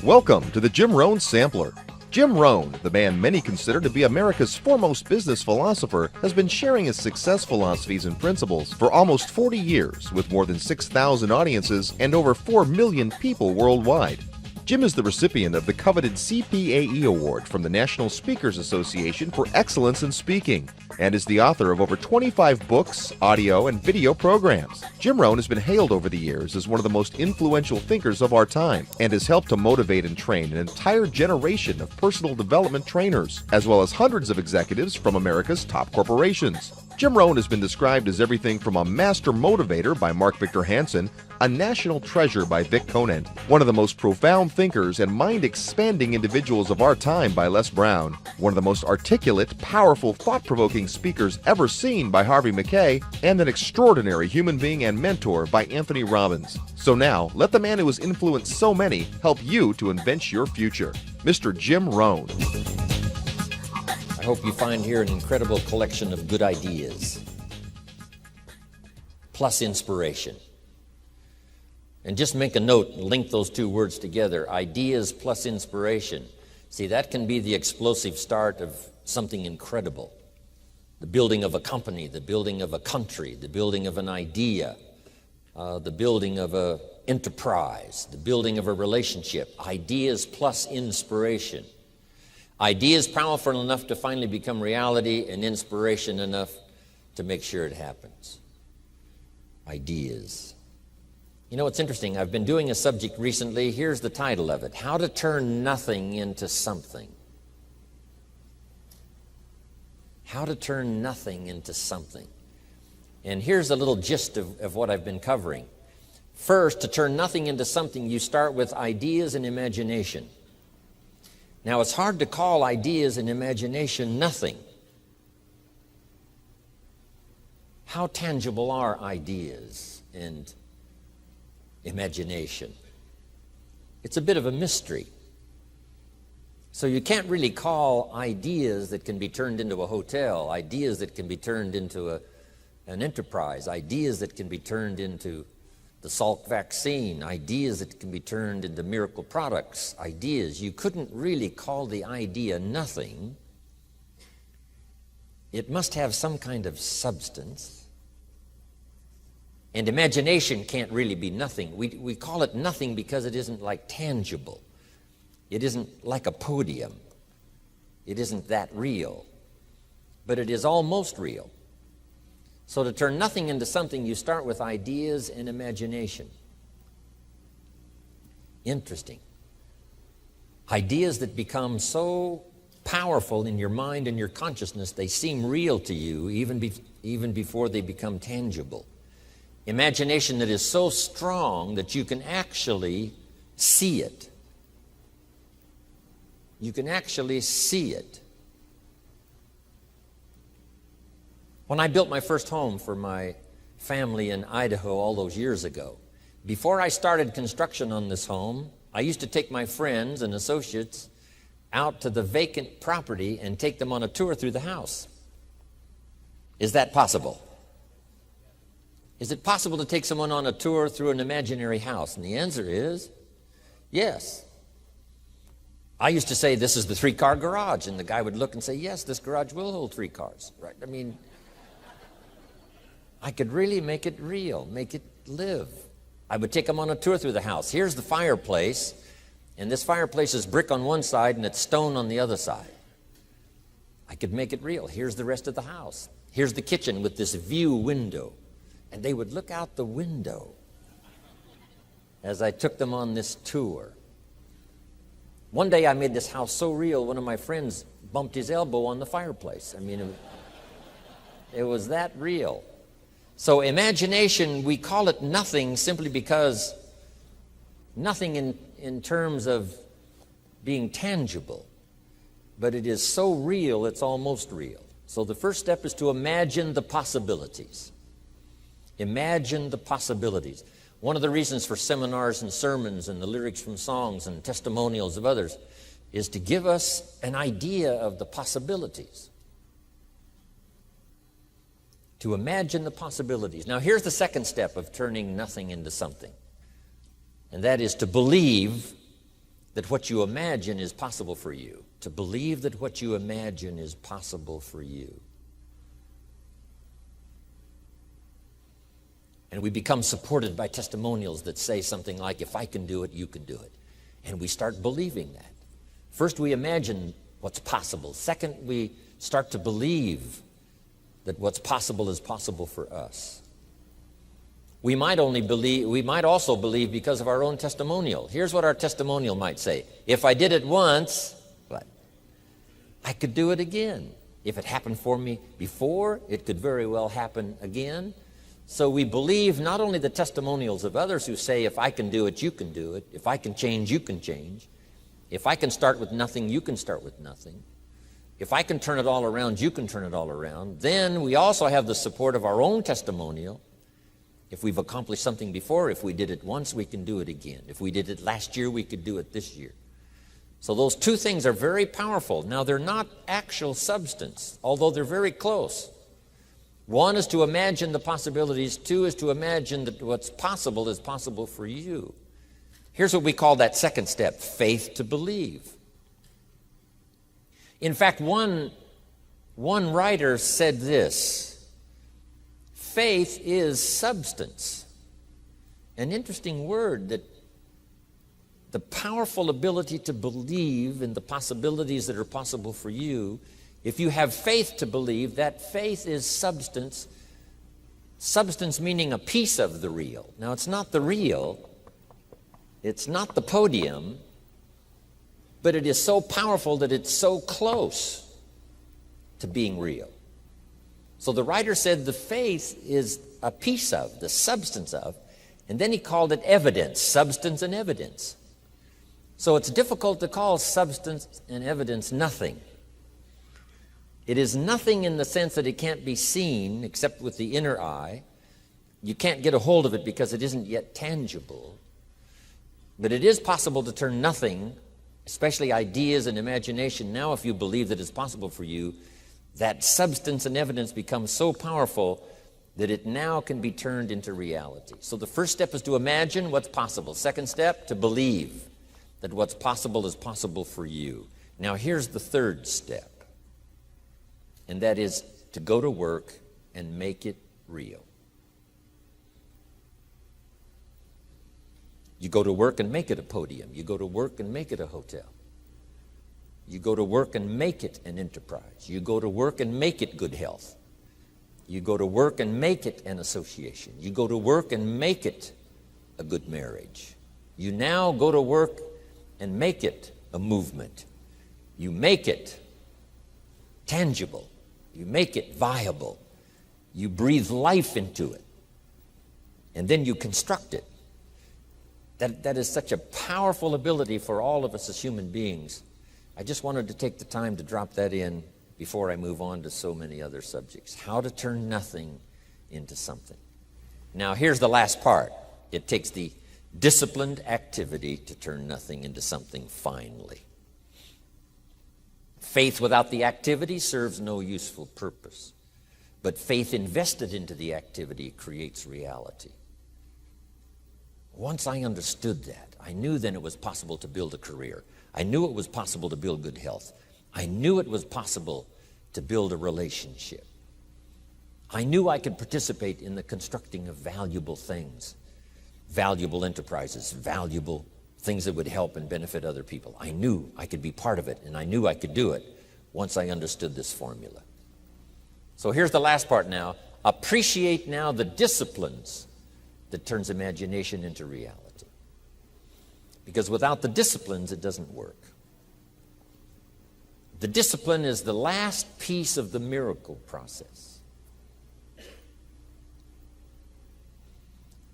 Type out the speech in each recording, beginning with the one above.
Welcome to the Jim Rohn Sampler. Jim Rohn, the man many consider to be America's foremost business philosopher, has been sharing his success philosophies and principles for almost 40 years with more than 6,000 audiences and over 4 million people worldwide. Jim is the recipient of the coveted CPAE Award from the National Speakers Association for Excellence in Speaking and is the author of over 25 books, audio, and video programs. Jim Rohn has been hailed over the years as one of the most influential thinkers of our time and has helped to motivate and train an entire generation of personal development trainers, as well as hundreds of executives from America's top corporations. Jim Rohn has been described as everything from a master motivator by Mark Victor Hansen, a national treasure by Vic Conant, one of the most profound thinkers and mind-expanding individuals of our time by Les Brown, one of the most articulate, powerful, thought-provoking speakers ever seen by Harvey Mackay, and an extraordinary human being and mentor by Anthony Robbins. So now, let the man who has influenced so many help you to invent your future. Mr. Jim Rohn. I hope you find here an incredible collection of good ideas, plus inspiration. And just make a note and link those two words together, ideas plus inspiration. See, that can be the explosive start of something incredible. The building of a company, the building of a country, the building of an idea, the building of an enterprise, the building of a relationship. Ideas plus inspiration. Ideas powerful enough to finally become reality, and inspiration enough to make sure it happens. Ideas. You know, it's interesting. I've been doing a subject recently. Here's the title of it: How to Turn Nothing into Something. How to turn nothing into something. And here's a little gist of what I've been covering. First, to turn nothing into something, you start with ideas and imagination. Now, it's hard to call ideas and imagination nothing. How tangible are ideas and imagination? It's a bit of a mystery. So you can't really call ideas that can be turned into a hotel, ideas that can be turned into an enterprise, ideas that can be turned into the Salk vaccine, ideas that can be turned into miracle products, ideas. You couldn't really call the idea nothing. It must have some kind of substance. And imagination can't really be nothing. We call it nothing because it isn't like tangible. It isn't like a podium. It isn't that real. But it is almost real. So to turn nothing into something, you start with ideas and imagination. Interesting. Ideas that become so powerful in your mind and your consciousness, they seem real to you even before they become tangible. Imagination that is so strong that you can actually see it. You can actually see it. When I built my first home for my family in Idaho all those years ago, before I started construction on this home, I used to take my friends and associates out to the vacant property and take them on a tour through the house. Is that possible? Is it possible to take someone on a tour through an imaginary house? And the answer is yes. I used to say, this is the 3-car garage. And the guy would look and say, yes, this garage will hold 3 cars. Right? I mean, I could really make it real, make it live. I would take them on a tour through the house. Here's the fireplace. And this fireplace is brick on one side and it's stone on the other side. I could make it real. Here's the rest of the house. Here's the kitchen with this view window. And they would look out the window as I took them on this tour. One day I made this house so real, one of my friends bumped his elbow on the fireplace. I mean, it was that real. So imagination, we call it nothing simply because nothing in terms of being tangible, but it is so real, it's almost real. So the first step is to imagine the possibilities. Imagine the possibilities. One of the reasons for seminars and sermons and the lyrics from songs and testimonials of others is to give us an idea of the possibilities. To imagine the possibilities. Now here's the second step of turning nothing into something. And that is to believe that what you imagine is possible for you. To believe that what you imagine is possible for you. And we become supported by testimonials that say something like, if I can do it, you can do it. And we start believing that. First, we imagine what's possible. Second, we start to believe that what's possible is possible for us. We might also believe because of our own testimonial. Here's what our testimonial might say. If I did it once, what? I could do it again. If it happened for me before, it could very well happen again. So we believe not only the testimonials of others who say, if I can do it, you can do it. If I can change, you can change. If I can start with nothing, you can start with nothing. If I can turn it all around, you can turn it all around. Then we also have the support of our own testimonial. If we've accomplished something before, if we did it once, we can do it again. If we did it last year, we could do it this year. So those two things are very powerful. Now, they're not actual substance, although they're very close. One is to imagine the possibilities. Two is to imagine that what's possible is possible for you. Here's what we call that second step, faith to believe. In fact, one writer said this, faith is substance. An interesting word, that the powerful ability to believe in the possibilities that are possible for you. If you have faith to believe, that faith is substance. Substance meaning a piece of the real. Now, it's not the real. It's not the podium. But it is so powerful that it's so close to being real. So the writer said the faith is a piece of, the substance of, and then he called it evidence, substance and evidence. So it's difficult to call substance and evidence nothing. It is nothing in the sense that it can't be seen except with the inner eye. You can't get a hold of it because it isn't yet tangible. But it is possible to turn nothing, especially ideas and imagination. Now, if you believe that it's possible for you, that substance and evidence becomes so powerful that it now can be turned into reality. So the first step is to imagine what's possible. Second step, to believe that what's possible is possible for you. Now here's the third step, and that is to go to work and make it real. You go to work and make it a podium. You go to work and make it a hotel. You go to work and make it an enterprise. You go to work and make it good health. You go to work and make it an association. You go to work and make it a good marriage. You now go to work and make it a movement. You make it tangible. You make it viable. You breathe life into it. And then you construct it. That is such a powerful ability for all of us as human beings. I just wanted to take the time to drop that in before I move on to so many other subjects. How to turn nothing into something. Now, here's the last part. It takes the disciplined activity to turn nothing into something finally. Faith without the activity serves no useful purpose. But faith invested into the activity creates reality. Once I understood that, I knew then it was possible to build a career. I knew it was possible to build good health. I knew it was possible to build a relationship. I knew I could participate in the constructing of valuable things, valuable enterprises, valuable things that would help and benefit other people. I knew I could be part of it, and I knew I could do it once I understood this formula. So here's the last part now. Appreciate now the disciplines that turns imagination into reality. Because without the disciplines, it doesn't work. The discipline is the last piece of the miracle process.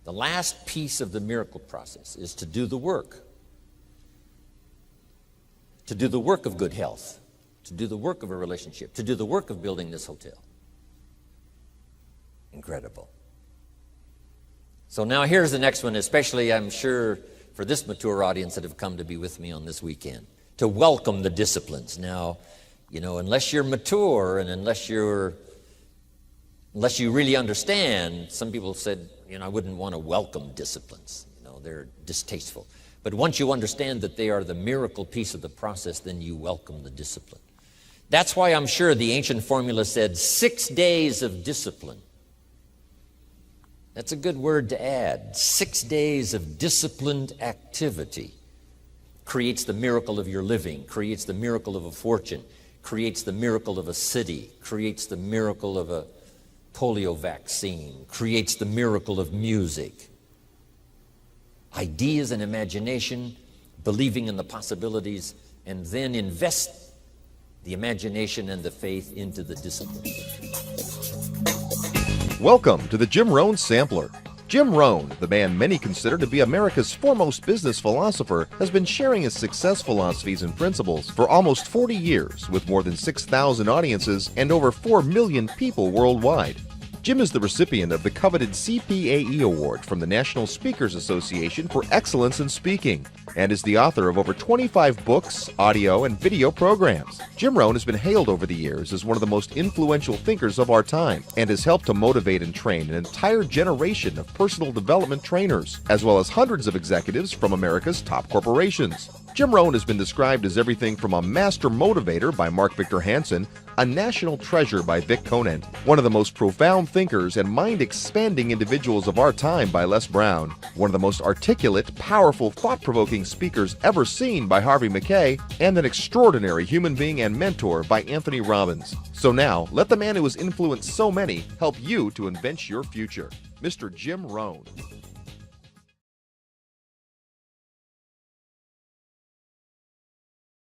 The last piece of the miracle process is to do the work. To do the work of good health. To do the work of a relationship. To do the work of building this hotel. Incredible. So now here's the next one, especially I'm sure for this mature audience that have come to be with me on this weekend. To welcome the disciplines. Now, unless you're mature and unless you really understand, some people said, I wouldn't want to welcome disciplines. They're distasteful. But once you understand that they are the miracle piece of the process, then you welcome the discipline. That's why I'm sure the ancient formula said 6 days of discipline. That's a good word to add. 6 days of disciplined activity creates the miracle of your living, creates the miracle of a fortune, creates the miracle of a city, creates the miracle of a polio vaccine, creates the miracle of music. Ideas and imagination, believing in the possibilities, and then invest the imagination and the faith into the discipline. Welcome to the Jim Rohn Sampler. Jim Rohn, the man many consider to be America's foremost business philosopher, has been sharing his success philosophies and principles for almost 40 years with more than 6,000 audiences and over 4 million people worldwide. Jim is the recipient of the coveted CPAE Award from the National Speakers Association for Excellence in Speaking and is the author of over 25 books, audio, and video programs. Jim Rohn has been hailed over the years as one of the most influential thinkers of our time and has helped to motivate and train an entire generation of personal development trainers, as well as hundreds of executives from America's top corporations. Jim Rohn has been described as everything from a master motivator by Mark Victor Hansen, a national treasure by Vic Conant, one of the most profound thinkers and mind-expanding individuals of our time by Les Brown, one of the most articulate, powerful, thought-provoking speakers ever seen by Harvey Mackay, and an extraordinary human being and mentor by Anthony Robbins. So now, let the man who has influenced so many help you to invent your future. Mr. Jim Rohn.